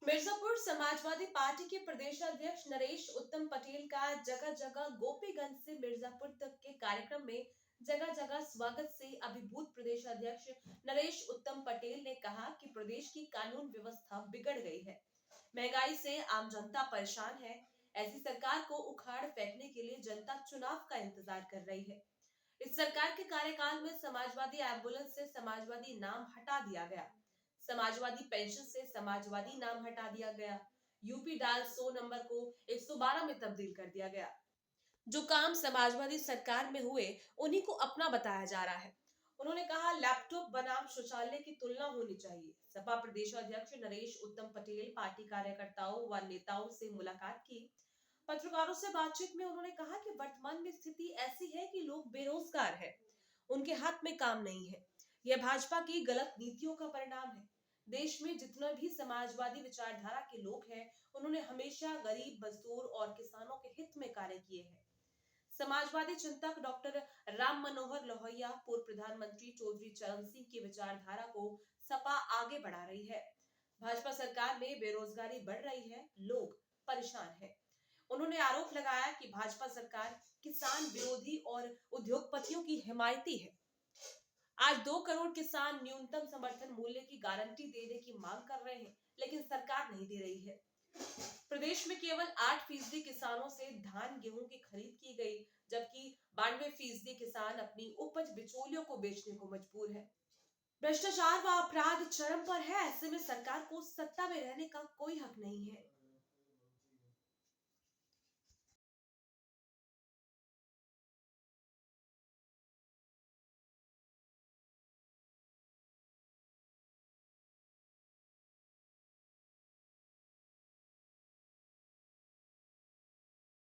Mirzapur Samajwadi party के प्रदेशाध्यक्ष नरेश उत्तम पटेल का जगह जगह गोपीगंज से मिर्जापुर तक के कार्यक्रम में जगह जगह स्वागत से अभिभूत प्रदेशाध्यक्ष नरेश उत्तम पटेल ने कहा कि प्रदेश की कानून व्यवस्था बिगड़ गई है, महंगाई से आम जनता परेशान है। ऐसी सरकार को उखाड़ फेंकने के लिए जनता चुनाव का इंतजार कर रही है। इस सरकार के कार्यकाल में समाजवादी एम्बुलेंस से समाजवादी नाम हटा दिया गया, समाजवादी पेंशन से समाजवादी नाम हटा दिया गया, यूपी डायल 100 नंबर को 112 में तब्दील कर दिया गया। जो काम समाजवादी सरकार में हुए उन्हीं को अपना बताया जा रहा है। उन्होंने कहा, लैपटॉप बनाम शौचालय की तुलना होनी चाहिए। सपा प्रदेशाध्यक्ष नरेश उत्तम पटेल पार्टी कार्यकर्ताओं व नेताओं से मुलाकात की। पत्रकारों से बातचीत में उन्होंने कहा कि वर्तमान में स्थिति ऐसी है कि लोग बेरोजगार हैं, उनके हाथ में काम नहीं है। यह भाजपा की गलत नीतियों का परिणाम है। देश में जितने भी समाजवादी विचारधारा के लोग हैं, उन्होंने हमेशा गरीब, मजदूर और किसानों के हित में कार्य किए हैं। समाजवादी चिंतक डॉक्टर राम मनोहर लोहिया, पूर्व प्रधानमंत्री चौधरी चरण सिंह की विचारधारा को सपा आगे बढ़ा रही है। भाजपा सरकार में बेरोजगारी बढ़ रही है, लोग परेशान हैं। उन्होंने आरोप लगाया कि भाजपा सरकार किसान विरोधी और उद्योगपतियों की हिमायती है। आज 2 करोड़ किसान न्यूनतम समर्थन मूल्य की गारंटी देने की मांग कर रहे हैं, लेकिन सरकार नहीं दे रही है। प्रदेश में केवल 8% किसानों से धान गेहूं की खरीद की गई, जबकि 92% किसान अपनी उपज बिचौलियों को बेचने को मजबूर है। भ्रष्टाचार व अपराध चरम पर है। ऐसे में सरकार को सत्ता में रहने का कोई हक नहीं है।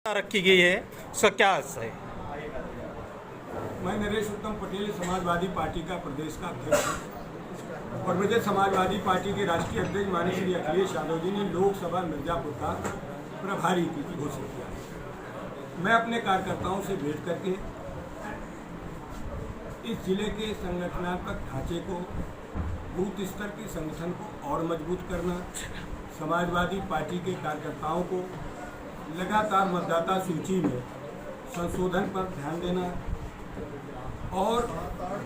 रखी गई है, उसका क्या अर्थ है? मैं नरेश उत्तम पटेल समाजवादी पार्टी का प्रदेश का अध्यक्ष हूँ और मुझे समाजवादी पार्टी के राष्ट्रीय अध्यक्ष माननीय श्री अखिलेश यादव जी ने लोकसभा मिर्जापुर का प्रभारी की घोषित किया। मैं अपने कार्यकर्ताओं से भेंट करके इस जिले के संगठनात्मक ढांचे को, बूथ स्तर के संगठन को और मजबूत करना, समाजवादी पार्टी के कार्यकर्ताओं को लगातार मतदाता सूची में संशोधन पर ध्यान देना और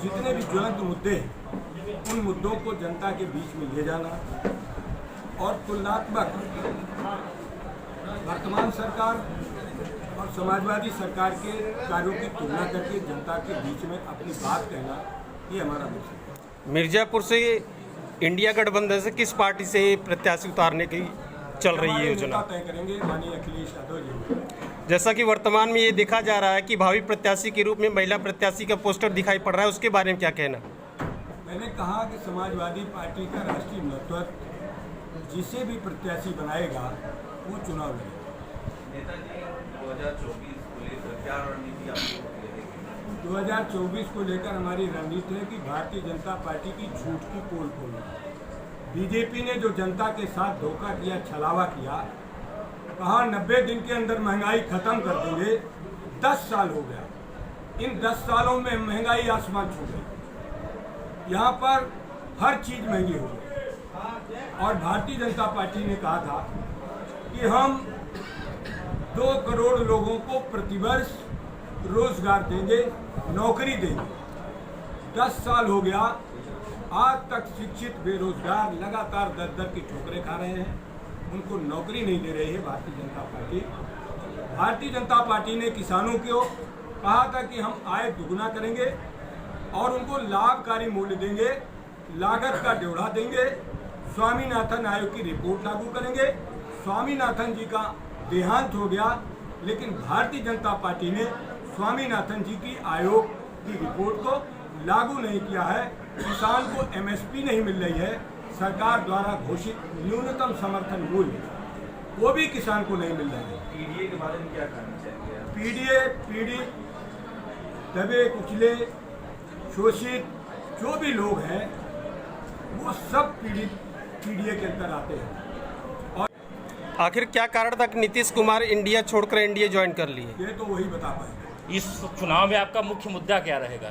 जितने भी ज्वलंत मुद्दे हैं उन मुद्दों को जनता के बीच में ले जाना और तुलनात्मक वर्तमान सरकार और समाजवादी सरकार के कार्यों की तुलना करके जनता के बीच में अपनी बात कहना, ये हमारा मकसद है। मिर्जापुर से इंडिया गठबंधन से किस पार्टी से प्रत्याशी उतारने की चल रही है योजना? तय करेंगे माननीय अखिलेश यादव जी। जैसा कि वर्तमान में ये देखा जा रहा है कि भावी प्रत्याशी के रूप में महिला प्रत्याशी का पोस्टर दिखाई पड़ रहा है, उसके बारे में क्या कहना? मैंने कहा कि समाजवादी पार्टी का राष्ट्रीय नेतृत्व जिसे भी प्रत्याशी बनाएगा वो चुनाव लड़ेगा। 2024 को लेकर हमारी रणनीति है कि भारतीय जनता पार्टी की झूठ की पोल खोलना। बीजेपी ने जो जनता के साथ धोखा किया, छलावा किया, कहा 90 दिन के अंदर महंगाई खत्म कर देंगे। 10 साल हो गया, इन 10 सालों में महंगाई आसमान छू गई। यहाँ पर हर चीज महंगी हो गई और भारतीय जनता पार्टी ने कहा था कि हम 2 करोड़ लोगों को प्रतिवर्ष रोजगार देंगे, नौकरी देंगे। 10 साल हो गया, आज तक शिक्षित बेरोजगार लगातार दर की ठोकरें खा रहे हैं, उनको नौकरी नहीं दे रही है भारतीय जनता पार्टी। भारतीय जनता पार्टी ने किसानों को कहा था कि हम आय दुगुना करेंगे और उनको लाभकारी मूल्य देंगे, लागत का ड्योढ़ा देंगे, स्वामीनाथन आयोग की रिपोर्ट लागू करेंगे। स्वामीनाथन जी का देहांत हो गया, लेकिन भारतीय जनता पार्टी ने स्वामीनाथन जी की आयोग की रिपोर्ट को लागू नहीं किया है। किसान को एमएसपी नहीं मिल रही है, सरकार द्वारा घोषित न्यूनतम समर्थन मूल्य वो भी किसान को नहीं मिल रहा है। पीडीए के बारे में क्या कहना चाहेंगे? पीड़ित, दबे कुचले, शोषित जो भी लोग हैं वो सब पीडीए के अंदर आते हैं। और आखिर क्या कारण था कि नीतीश कुमार इंडिया छोड़कर एनडीए ज्वाइन कर लिए? ये तो वही बता पाएंगे। इस चुनाव में आपका मुख्य मुद्दा क्या रहेगा?